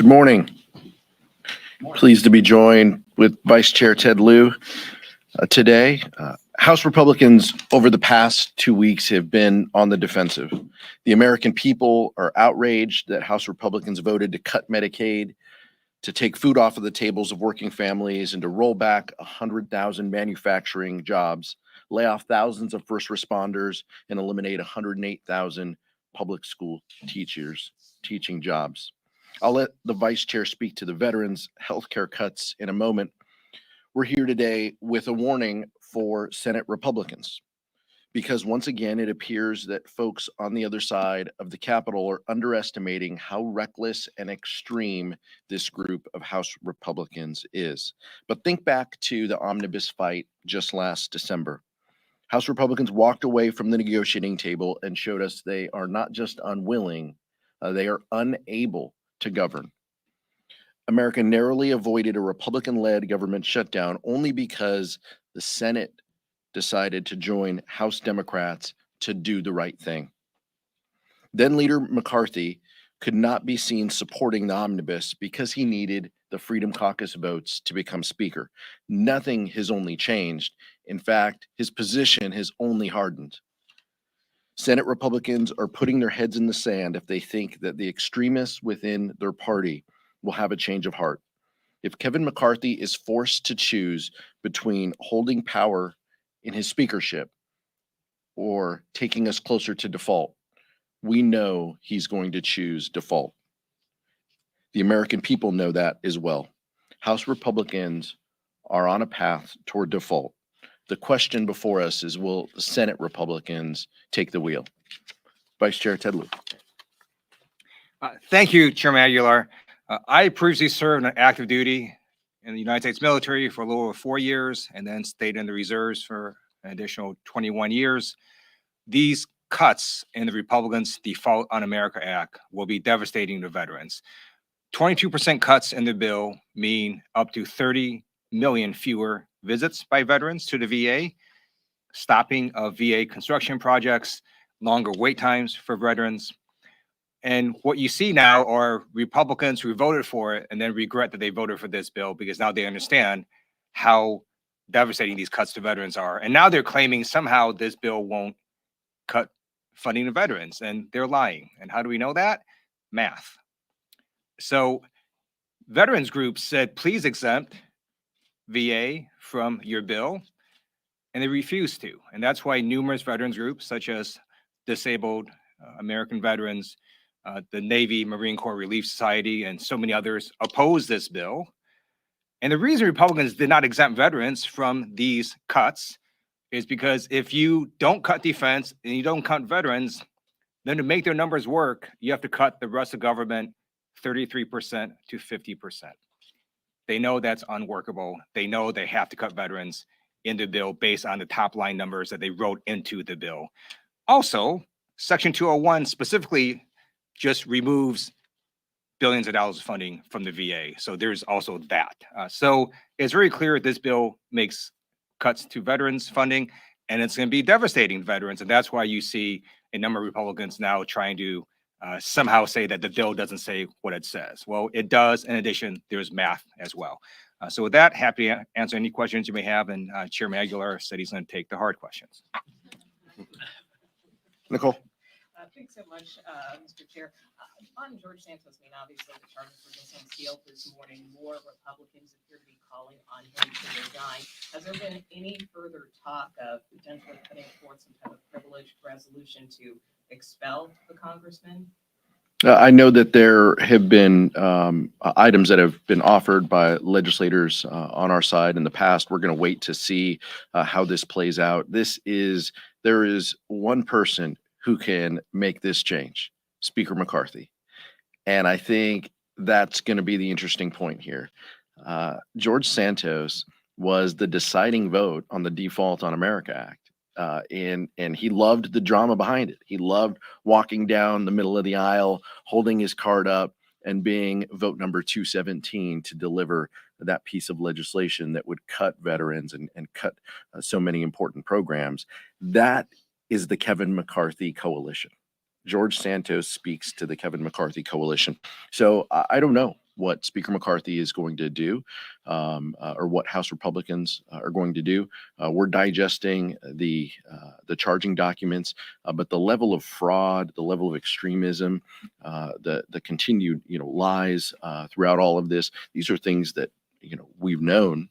Good morning. Pleased to be joined with Vice Chair Ted Lieu today. House Republicans over the past 2 weeks have been on the defensive. The American people are outraged that House Republicans voted to cut Medicaid, to take food off of the tables of working families, and to roll back 100,000 manufacturing jobs, lay off thousands of first responders, and eliminate 108,000 public school teachers teaching jobs. I'll let the vice chair speak to the veterans' healthcare cuts in a moment. We're here today with a warning for Senate Republicans, because once again, it appears that folks on the other side of the Capitol are underestimating how reckless and extreme this group of House Republicans is. But think back to the omnibus fight just last December. House Republicans walked away from the negotiating table and showed us they are not just unwilling, they are unable to govern. America narrowly avoided a Republican-led government shutdown only because the Senate decided to join House Democrats to do the right thing. Then Leader McCarthy could not be seen supporting the omnibus because he needed the Freedom Caucus votes to become Speaker. Nothing has only changed. In fact, his position has only hardened. Senate Republicans are putting their heads in the sand if they think that the extremists within their party will have a change of heart. If Kevin McCarthy is forced to choose between holding power in his speakership or taking us closer to default, we know he's going to choose default. The American people know that as well. House Republicans are on a path toward default. The question before us is, will the Senate Republicans take the wheel? Vice Chair Ted Lieu. Thank you, Chairman Aguilar. I previously served on active duty in the United States military for a little over 4 years and then stayed in the reserves for an additional 21 years. These cuts in the Republicans' Default on America Act will be devastating to veterans. 22% cuts in the bill mean up to 30 million fewer visits by veterans to the VA, stopping of VA construction projects, longer wait times for veterans. And what you see now are Republicans who voted for it and then regret that they voted for this bill because now they understand how devastating these cuts to veterans are. And now they're claiming somehow this bill won't cut funding to veterans, and they're lying. And how do we know that? Math. So veterans groups said, please exempt VA from your bill, and they refused to. And that's why numerous veterans groups, such as Disabled American Veterans, the Navy Marine Corps Relief Society, and so many others oppose this bill. And the reason Republicans did not exempt veterans from these cuts is because if you don't cut defense and you don't cut veterans, then to make their numbers work, you have to cut the rest of government 33% to 50%. They know that's unworkable. They know they have to cut veterans in the bill based on the top line numbers that they wrote into the bill. Also, Section 201 specifically just removes billions of dollars of funding from the VA. So there's also that. So it's very clear this bill makes cuts to veterans funding, and it's going to be devastating to veterans. And that's why you see a number of Republicans now trying to somehow say that the bill doesn't say what it says. Well, it does. In addition, there's math as well. So with that, happy to answer any questions you may have. And Chairman Aguilar said he's going to take the hard questions. Nicole. Thanks so much, Mr. Chair. On George Santos, I mean, obviously the charges were just unsealed this morning. More Republicans appear to be calling on him to resign. Has there been any further talk of potentially putting forth some type of privileged resolution to expel the congressman? I know that there have been items that have been offered by legislators on our side in the past. We're going to wait to see how this plays out. There is one person who can make this change, Speaker McCarthy. And I think that's going to be the interesting point here. George Santos was the deciding vote on the Default on America Act. And he loved the drama behind it. He loved walking down the middle of the aisle, holding his card up, and being vote number 217 to deliver that piece of legislation that would cut veterans and cut so many important programs. That is the Kevin McCarthy coalition. George Santos speaks to the Kevin McCarthy coalition. So I don't know what Speaker McCarthy is going to do, or what House Republicans are going to do. We're digesting the charging documents, but the level of fraud, the level of extremism, the continued lies throughout all of this. These are things that we've known.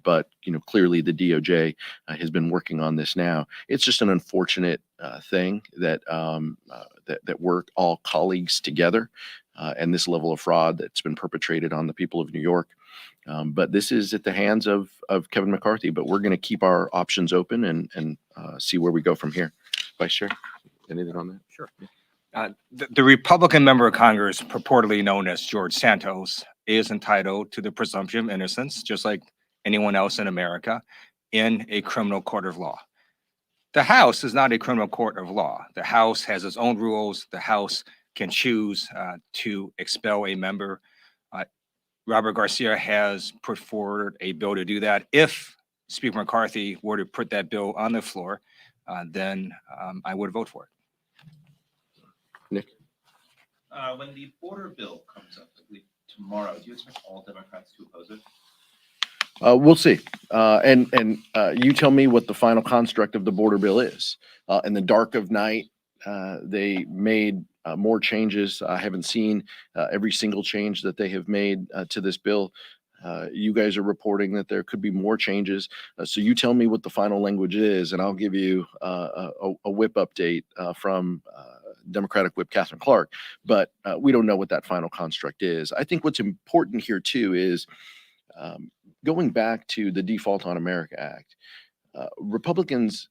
But clearly the DOJ has been working on this now. It's just an unfortunate thing that that we're all colleagues together, and this level of fraud that's been perpetrated on the people of New York. But this is at the hands of Kevin McCarthy. But we're going to keep our options open and see where we go from here. Vice Chair, anything on that? Sure. The Republican member of Congress, purportedly known as George Santos, is entitled to the presumption of innocence, just like anyone else in America, in a criminal court of law. The House is not a criminal court of law. The House has its own rules. The House can choose to expel a member. Robert Garcia has put forward a bill to do that. If Speaker McCarthy were to put that bill on the floor, then I would vote for it. Nick? When the border bill comes up, I believe tomorrow, do you expect all Democrats to oppose it? We'll see. And you tell me what the final construct of the border bill is. In the dark of night, they made more changes. I haven't seen every single change that they have made to this bill. You guys are reporting that there could be more changes. So you tell me what the final language is, and I'll give you a whip update from Democratic Whip Catherine Clark. But we don't know what that final construct is. I think what's important here, too, is going back to the Default on America Act. Republicans,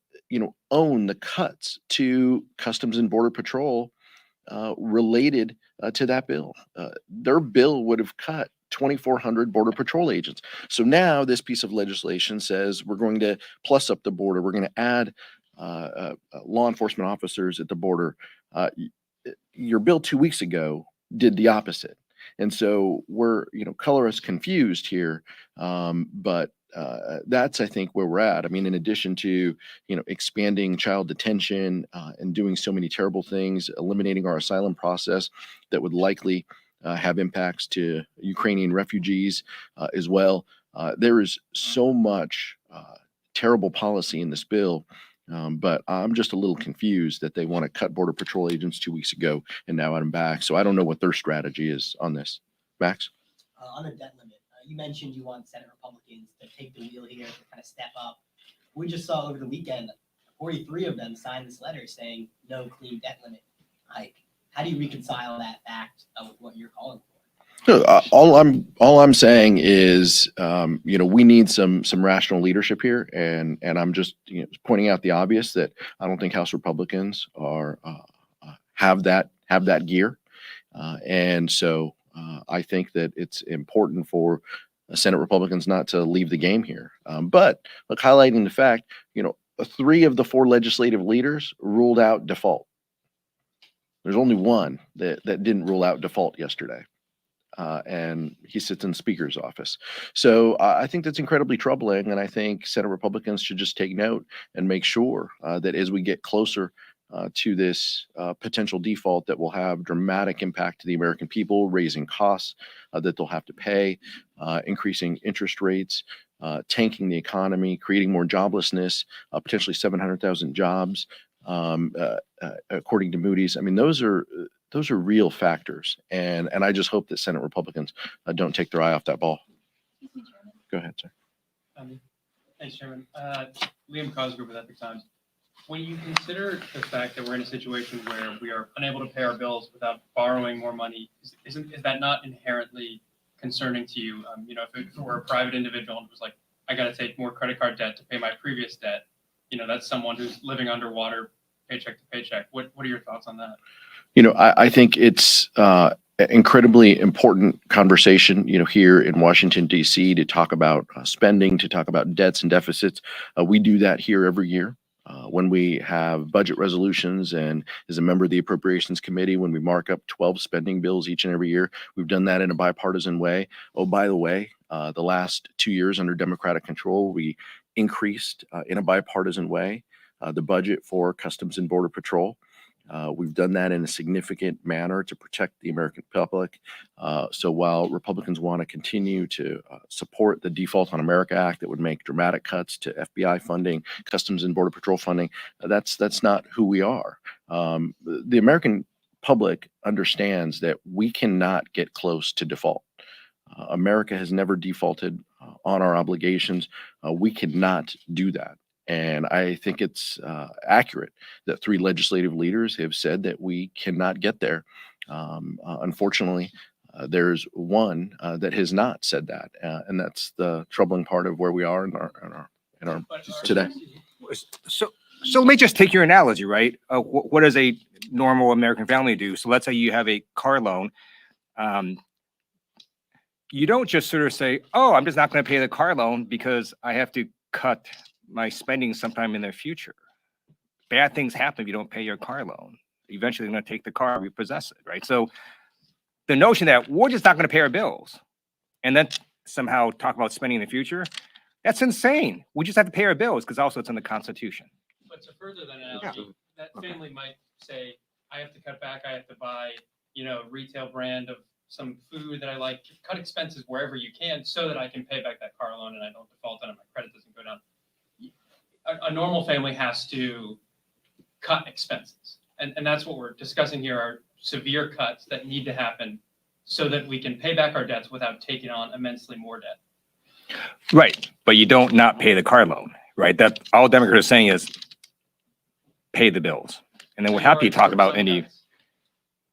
own the cuts to Customs and Border Patrol related to that bill. Their bill would have cut 2,400 Border Patrol agents. So now this piece of legislation says we're going to plus up the border. We're going to add law enforcement officers at the border. Your bill 2 weeks ago did the opposite. And so we're, color us confused here. But that's, I think, where we're at. I mean, in addition to, expanding child detention and doing so many terrible things, eliminating our asylum process that would likely have impacts to Ukrainian refugees as well. There is so much terrible policy in this bill. But I'm just a little confused that they want to cut Border Patrol agents 2 weeks ago and now add them back. So I don't know what their strategy is on this. Max? On the debt limit, you mentioned you want Senate Republicans to take the wheel here, to kind of step up. We just saw over the weekend, 43 of them signed this letter saying no clean debt limit hike. How do you reconcile that fact with what you're calling for? All I'm saying is, we need some rational leadership here, and I'm just pointing out the obvious that I don't think House Republicans are have that gear, and so I think that it's important for Senate Republicans not to leave the game here. But look, highlighting the fact, 3 of the 4 legislative leaders ruled out default. There's only one that didn't rule out default yesterday. And he sits in the Speaker's office. So I think that's incredibly troubling. And I think Senate Republicans should just take note and make sure that as we get closer to this potential default that will have dramatic impact to the American people, raising costs that they'll have to pay, increasing interest rates, tanking the economy, creating more joblessness, potentially 700,000 jobs, according to Moody's. I mean, those are real factors, and I just hope that Senate Republicans don't take their eye off that ball. Go ahead, sir. Thanks, Chairman. Liam Cosgrove with Epic Times. When you consider the fact that we're in a situation where we are unable to pay our bills without borrowing more money, is that not inherently concerning to you? If it were a private individual and was like, I got to take more credit card debt to pay my previous debt, that's someone who's living underwater, paycheck to paycheck. What are your thoughts on that? I think it's incredibly important conversation, here in Washington, D.C. to talk about spending, to talk about debts and deficits. We do that here every year when we have budget resolutions, and as a member of the Appropriations Committee, when we mark up 12 spending bills each and every year. We've done that in a bipartisan way. Oh, by the way, the last 2 years under Democratic control, we increased in a bipartisan way the budget for Customs and Border Patrol. We've done that in a significant manner to protect the American public. So while Republicans want to continue to support the Default on America Act that would make dramatic cuts to FBI funding, Customs and Border Patrol funding, that's not who we are. The American public understands that we cannot get close to default. America has never defaulted on our obligations. We cannot do that. And I think it's accurate that 3 legislative leaders have said that we cannot get there. Unfortunately, there's one that has not said that, and that's the troubling part of where we are in our today. So let me just take your analogy, right? What does a normal American family do? So let's say you have a car loan. You don't just sort of say, oh, I'm just not going to pay the car loan because I have to cut my spending sometime in the future. Bad things happen if you don't pay your car loan. Eventually, you're going to take the car, repossess it, right? So the notion that we're just not going to pay our bills and then somehow talk about spending in the future, that's insane. We just have to pay our bills because also it's in the Constitution. But to further that analogy, that family might say, I have to cut back, I have to buy, a retail brand of some food that I like, cut expenses wherever you can so that I can pay back that car loan and I don't default on it, my credit doesn't go down. A normal family has to cut expenses. And that's what we're discussing here are severe cuts that need to happen so that we can pay back our debts without taking on immensely more debt. Right. But you don't not pay the car loan, right? That all Democrats are saying is pay the bills. And then we're happy to talk about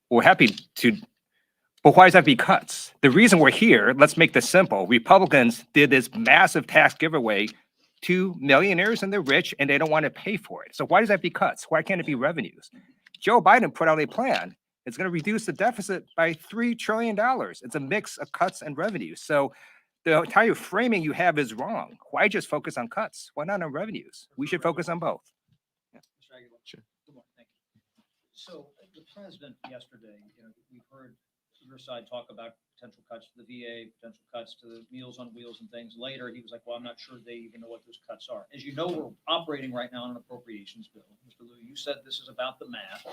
we're happy to, but why does that be cuts? The reason we're here, let's make this simple. Republicans did this massive tax giveaway to millionaires and the rich, and they don't want to pay for it. So why does that be cuts? Why can't it be revenues? Joe Biden put out a plan. It's going to reduce the deficit by $3 trillion. It's a mix of cuts and revenues. So the entire framing you have is wrong. Why just focus on cuts? Why not on revenues? We should focus on both. Sure. Good morning, thank you. So the president yesterday, we've heard your side talk about potential cuts to the VA, potential cuts to the Meals on Wheels and things. Later, he was like, well, I'm not sure they even know what those cuts are. As you know, we're operating right now on an appropriations bill. Mr. Liu, you said this is about the math.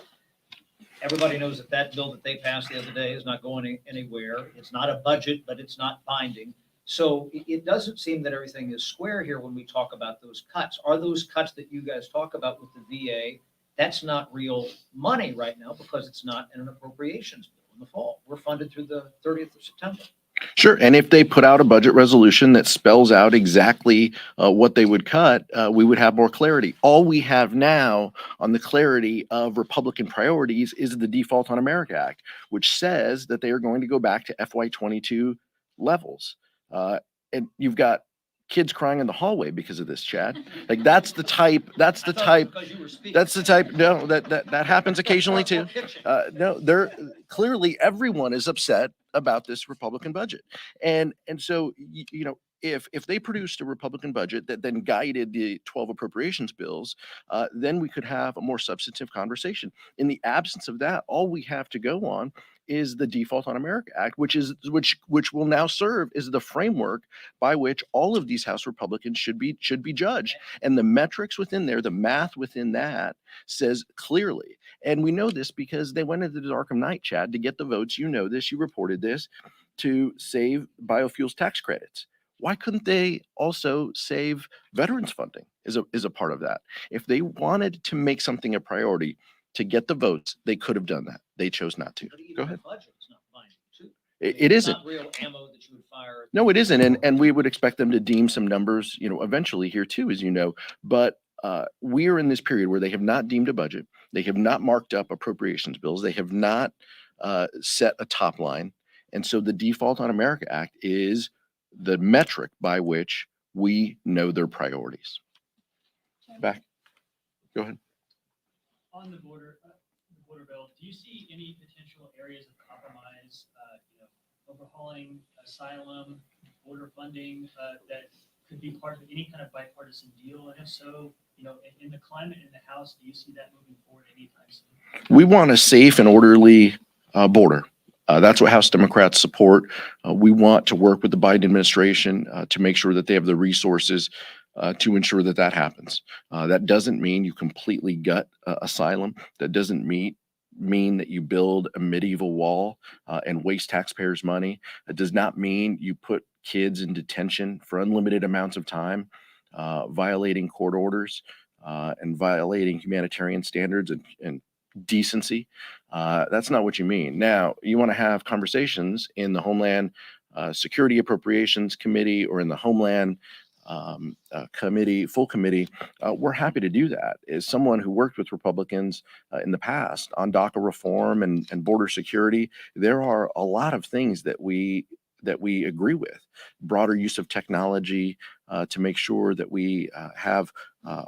Everybody knows that that bill that they passed the other day is not going anywhere. It's not a budget, but it's not binding. So it doesn't seem that everything is square here when we talk about those cuts. Are those cuts that you guys talk about with the VA, that's not real money right now because it's not in an appropriations bill in the fall. We're funded through the 30th of September. Sure. And if they put out a budget resolution that spells out exactly what they would cut, we would have more clarity. All we have now on the clarity of Republican priorities is the Default on America Act, which says that they are going to go back to FY22 levels. And you've got kids crying in the hallway because of this, Chad. Like no, that happens occasionally too. No, they're clearly everyone is upset about this Republican budget. And so, if they produced a Republican budget that then guided the 12 appropriations bills, then we could have a more substantive conversation. In the absence of that, all we have to go on is the Default on America Act, which will now serve as the framework by which all of these House Republicans should be judged. And the metrics within there, the math within that says clearly, and we know this because they went into the dark of night, Chad, to get the votes. You know this, you reported this, to save biofuels tax credits. Why couldn't they also save veterans funding as a part of that? If they wanted to make something a priority to get the votes, they could have done that. They chose not to. Go ahead. It isn't. Not real ammo that you would fire. No, it isn't. And we would expect them to deem some numbers, eventually here too, as you know. But we are in this period where they have not deemed a budget. They have not marked up appropriations bills. They have not set a top line. And so the Default on America Act is the metric by which we know their priorities. Back. Go ahead. On the border bill, do you see any potential areas of compromise, overhauling asylum, border funding, that could be part of any kind of bipartisan deal? And if so, in the climate in the House, do you see that moving forward anytime soon? We want a safe and orderly border. That's what House Democrats support. We want to work with the Biden administration to make sure that they have the resources to ensure that that happens. That doesn't mean you completely gut asylum. That doesn't mean that you build a medieval wall and waste taxpayers' money. It does not mean you put kids in detention for unlimited amounts of time, violating court orders and violating humanitarian standards and decency. That's not what you mean. Now, you want to have conversations in the Homeland Security Appropriations Committee or in the Homeland Committee, full committee. We're happy to do that. As someone who worked with Republicans in the past on DACA reform and border security, there are a lot of things that we agree with. Broader use of technology to make sure that we have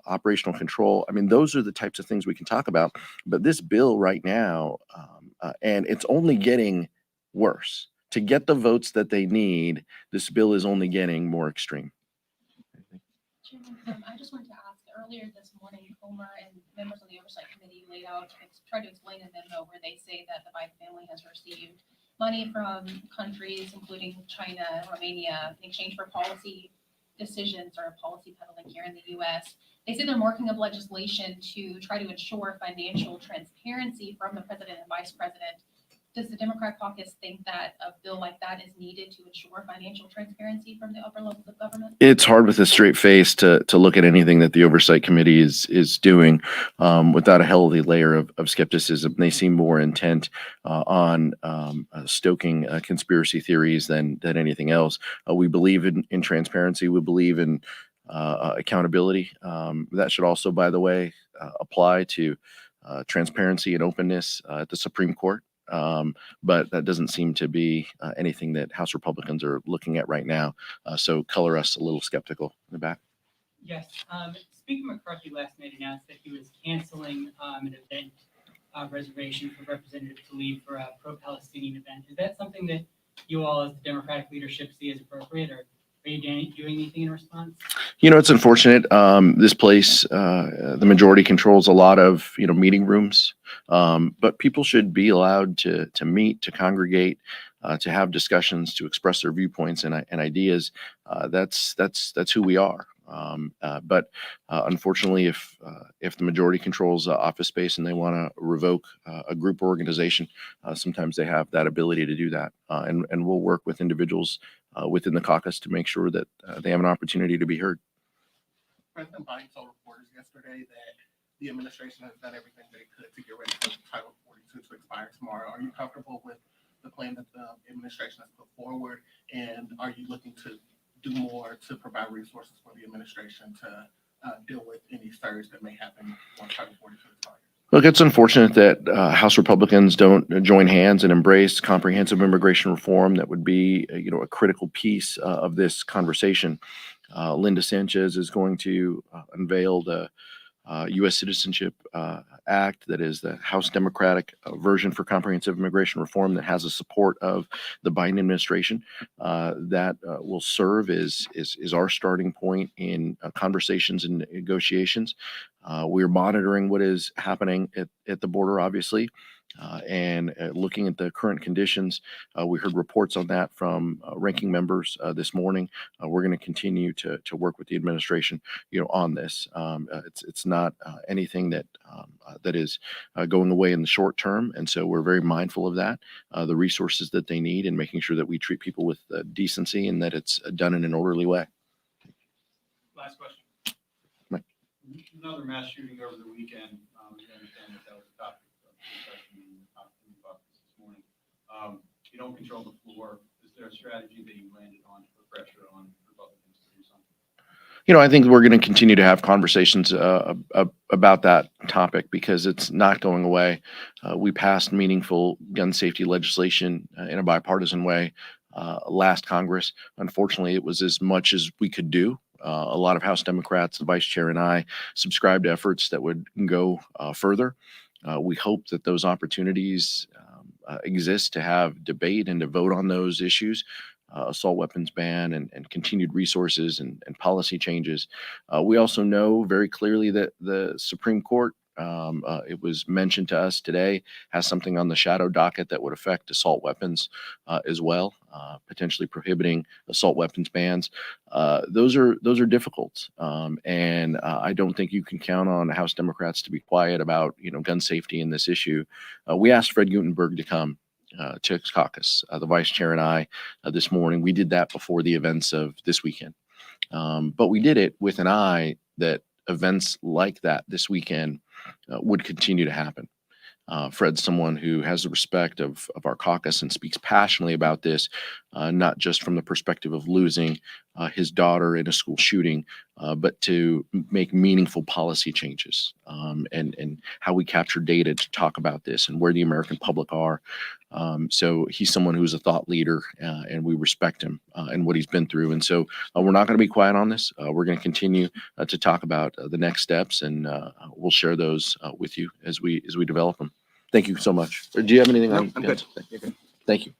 operational control. I mean, those are the types of things we can talk about. But this bill right now, and it's only getting worse. To get the votes that they need, this bill is only getting more extreme. Chairman, I just wanted to ask, earlier this morning, Homer and members of the Oversight Committee laid out, tried to explain a memo where they say that the Biden family has received money from countries, including China, Romania, in exchange for policy decisions or policy peddling here in the U.S. They say they're working up legislation to try to ensure financial transparency from the president and vice president. Does the Democrat caucus think that a bill like that is needed to ensure financial transparency from the upper levels of government? It's hard with a straight face to look at anything that the Oversight Committee is doing without a healthy layer of skepticism. They seem more intent on stoking conspiracy theories than anything else. We believe in transparency. We believe in accountability. That should also, by the way, apply to transparency and openness at the Supreme Court. But that doesn't seem to be anything that House Republicans are looking at right now. So color us a little skeptical in the back. Yes. Speaker McCarthy last night announced that he was canceling an event reservation for Representative Tlaib for a pro-Palestinian event. Is that something that you all as the Democratic leadership see as appropriate, or are you doing anything in response? You know, it's unfortunate. This place, the majority controls a lot of, meeting rooms. But people should be allowed to meet, to congregate, to have discussions, to express their viewpoints and ideas. That's who we are. But unfortunately, if the majority controls office space and they want to revoke a group or organization, sometimes they have that ability to do that. And we'll work with individuals within the caucus to make sure that they have an opportunity to be heard. President Biden told reporters yesterday that the administration has done everything they could to get ready for Title 42 to expire tomorrow. Are you comfortable with the plan that the administration has put forward? And are you looking to do more to provide resources for the administration to deal with any surge that may happen once Title 42 expires? Look, it's unfortunate that House Republicans don't join hands and embrace comprehensive immigration reform. That would be, a critical piece of this conversation. Linda Sanchez is going to unveil the U.S. Citizenship Act, that is the House Democratic version for comprehensive immigration reform that has the support of the Biden administration. That will serve as our starting point in conversations and negotiations. We're monitoring what is happening at the border, obviously. And looking at the current conditions, we heard reports on that from ranking members this morning. We're going to continue to work with the administration, on this. It's not anything that is going away in the short term, and so we're very mindful of that. The resources that they need, and making sure that we treat people with decency and that it's done in an orderly way. Last question. Mike. Another mass shooting over the weekend. We understand that was a topic of discussion in the caucus this morning. You don't control the floor. Is there a strategy that you landed on to put pressure on Republicans to do something? I think we're going to continue to have conversations about that topic because it's not going away. We passed meaningful gun safety legislation in a bipartisan way last Congress. Unfortunately, it was as much as we could do. A lot of House Democrats, the Vice Chair and I, subscribed to efforts that would go further. We hope that those opportunities exist to have debate and to vote on those issues. Assault weapons ban and continued resources and policy changes. We also know very clearly that the Supreme Court It was mentioned to us today, has something on the shadow docket that would affect assault weapons as well, potentially prohibiting assault weapons bans. Those are difficult, and I don't think you can count on House Democrats to be quiet about gun safety in this issue. We asked Fred Gutenberg to come to his caucus, the vice chair and I, this morning. We did that before the events of this weekend, but we did it with an eye that events like that this weekend would continue to happen. Fred's someone who has the respect of our caucus and speaks passionately about this, not just from the perspective of losing his daughter in a school shooting, but to make meaningful policy changes, and how we capture data to talk about this and where the American public are. So he's someone who's a thought leader, and we respect him and what he's been through. And so we're not going to be quiet on this. We're going to continue to talk about the next steps, and we'll share those with you as we develop them. Thank you so much. Do you have anything on? I'm good. Thank you.